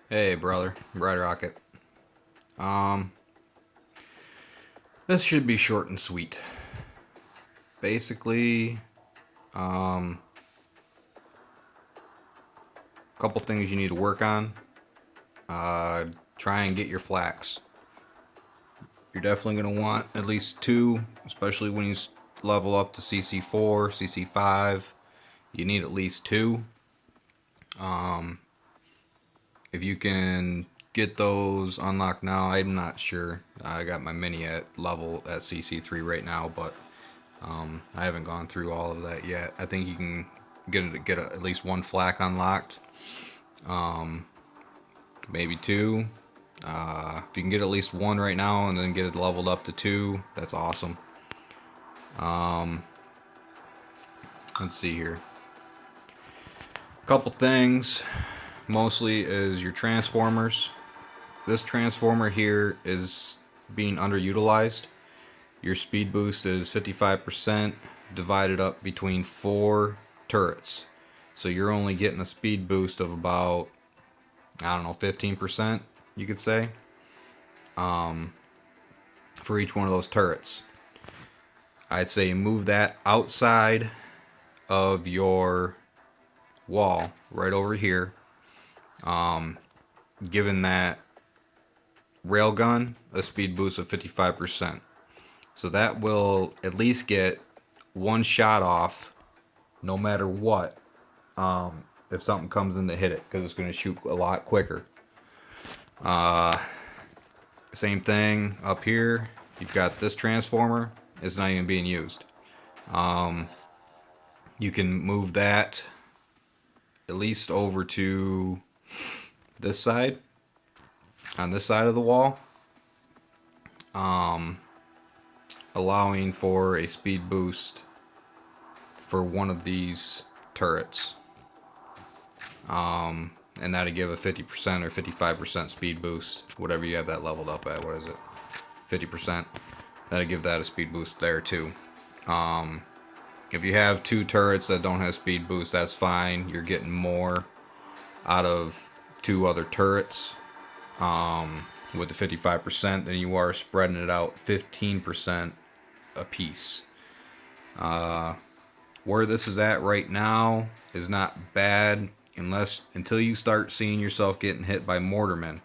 Hey brother, Bright Rocket. Um, this should be short and sweet. Basically, um, a couple things you need to work on. Uh, Try and get your flax. You're definitely gonna want at least two, especially when you level up to CC4, CC5. You need at least two. If you can get those unlocked now, I'm not sure. I got my mini at level at CC3 right now, but I haven't gone through all of that yet. I think you can at least one flak unlocked, maybe two. If you can get at least one right now and then get it leveled up to two, that's awesome. Let's see here. A couple things, mostly is your transformers. This transformer here is being underutilized. Your speed boost is 55% divided up between 4 turrets. So you're only getting a speed boost of about, I don't know, 15%, you could say, for each one of those turrets. I'd say move that outside of your wall, right over here. Given that railgun a speed boost of 55%. So that will at least get one shot off no matter what, if something comes in to hit it, because it's going to shoot a lot quicker. Same thing up here. You've got this transformer. It's not even being used. You can move that at least over to this side, on this side of the wall, allowing for a speed boost for one of these turrets. And that'll give a 50% or 55% speed boost, whatever you have that leveled up at. What is it? 50%. That'll give that a speed boost there too. If you have two turrets that don't have speed boost, that's fine. You're getting more out of two other turrets with the 55% than you are spreading it out 15% a piece. Where this is at right now is not bad until you start seeing yourself getting hit by mortarmen.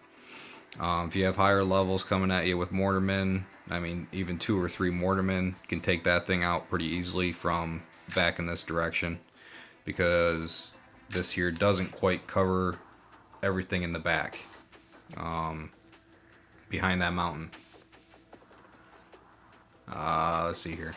If you have higher levels coming at you with mortarmen, I mean, even 2 or 3 mortarmen can take that thing out pretty easily from back in this direction, because this here doesn't quite cover everything in the back, behind that mountain. Let's see here.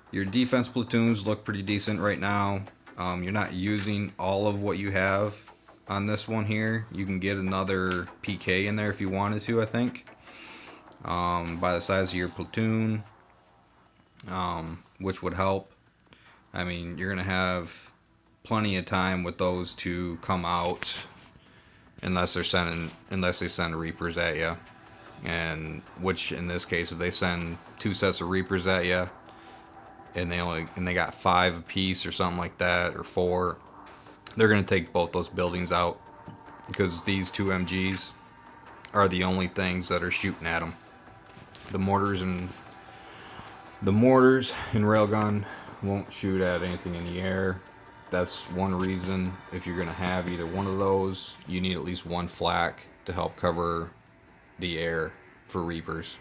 Your defense platoons look pretty decent right now. You're not using all of what you have on this one here. You can get another PK in there if you wanted to, I think. By the size of your platoon, which would help. I mean, you're going to have plenty of time with those to come out unless they send Reapers at you. And which in this case, if they send 2 sets of Reapers at you, and they got 5 apiece or something like that, or 4, they're gonna take both those buildings out, because these 2 MGs are the only things that are shooting at them. The mortars and railgun won't shoot at anything in the air. That's one reason, if you're gonna have either one of those, you need at least one flak to help cover the air for Reapers.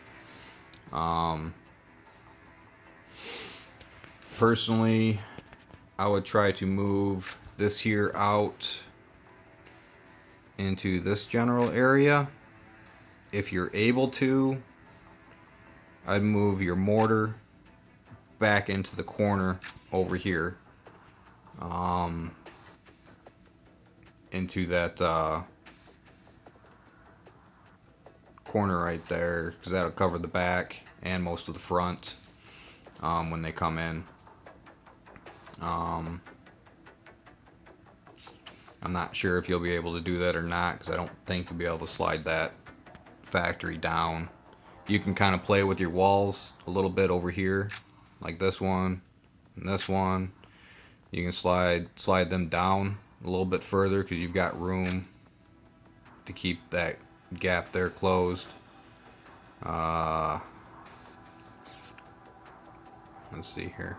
Personally, I would try to move this here out into this general area. If you're able to, I'd move your mortar back into the corner over here, into that corner right there, because that'll cover the back and most of the front when they come in. I'm not sure if you'll be able to do that or not, because I don't think you'll be able to slide that factory down. You can kind of play with your walls a little bit over here, like this one and this one, You can slide them down a little bit further because you've got room to keep that gap there closed. Let's see here.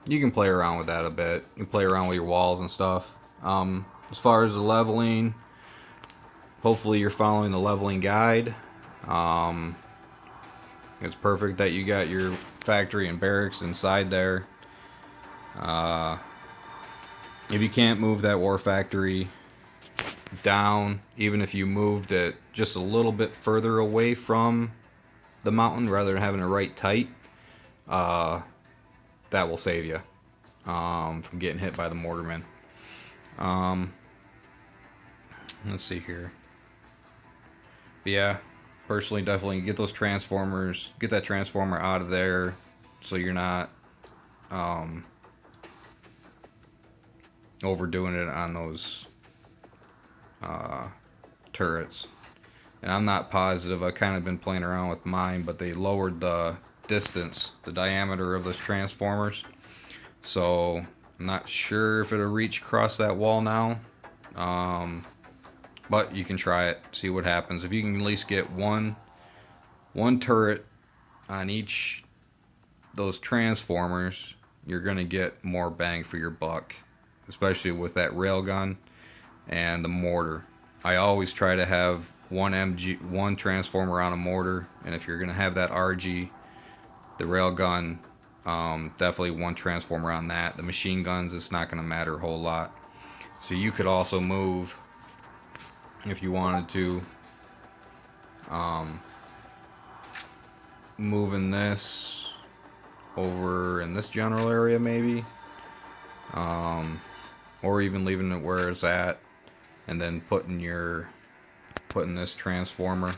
You can play around with that a bit. You can play around with your walls and stuff. As far as the leveling, hopefully you're following the leveling guide. It's perfect that you got your factory and barracks inside there. If you can't move that war factory down, even if you moved it just a little bit further away from the mountain rather than having it right tight, that will save you from getting hit by the mortarmen. Let's see here. But yeah, personally, definitely get those transformers, get that transformer out of there so you're not overdoing it on those turrets. And I'm not positive, I've kind of been playing around with mine, but they lowered the distance, the diameter of those transformers. So I'm not sure if it'll reach across that wall now. But you can try it, see what happens. If you can at least get one turret on each those transformers, you're gonna get more bang for your buck, especially with that railgun and the mortar. I always try to have one transformer on a mortar, and if you're gonna have that RG, the railgun, definitely one transformer on that. The machine guns, it's not gonna matter a whole lot. So you could also move, if you wanted to, moving this over in this general area maybe, or even leaving it where it's at, and then putting this transformer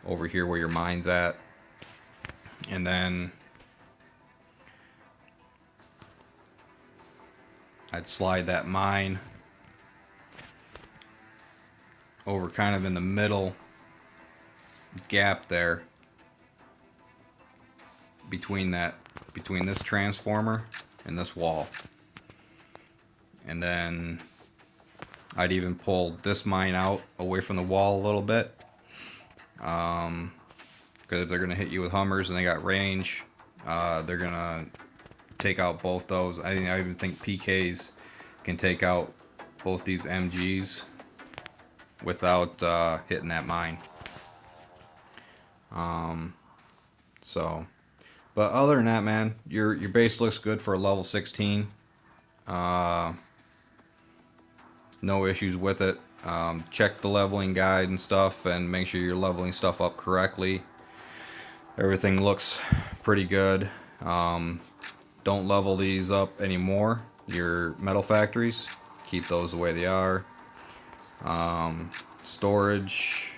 over here where your mine's at, and then I'd slide that mine over kind of in the middle gap there between this transformer and this wall. And then I'd even pull this mine out away from the wall a little bit, because if they're gonna hit you with Hummers and they got range, they're gonna take out both those. I even think PKs can take out both these MGs without hitting that mine. But other than that, man, your base looks good for a level 16. No issues with it. Check the leveling guide and stuff, and make sure you're leveling stuff up correctly. Everything looks pretty good. Don't level these up anymore, your metal factories. Keep those the way they are. Storage,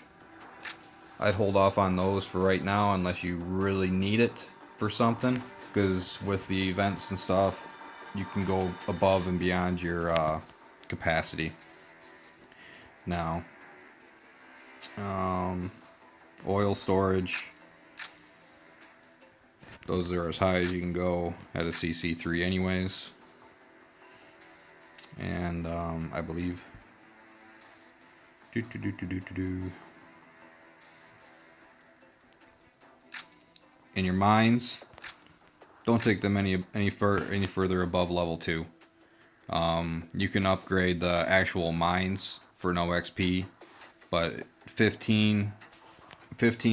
I'd hold off on those for right now unless you really need it for something, because with the events and stuff, you can go above and beyond your capacity. Now, oil storage, those are as high as you can go at a CC3 anyways. And I believe in your mines, don't take them any further above level 2. You can upgrade the actual mines for no XP, but 15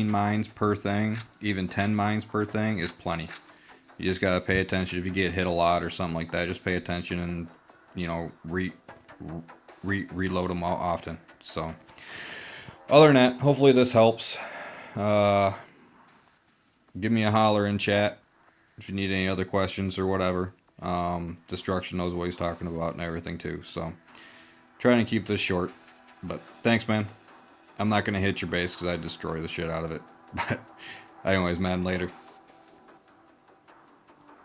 mines per thing, even 10 mines per thing is plenty. You just gotta pay attention. If you get hit a lot or something like that, just pay attention and, you know, reload them often. So other than that, hopefully this helps. Give me a holler in chat if you need any other questions or whatever. Destruction knows what he's talking about and everything too. So trying to keep this short, but thanks, man. I'm not gonna hit your base because I destroy the shit out of it. But anyways, man, later.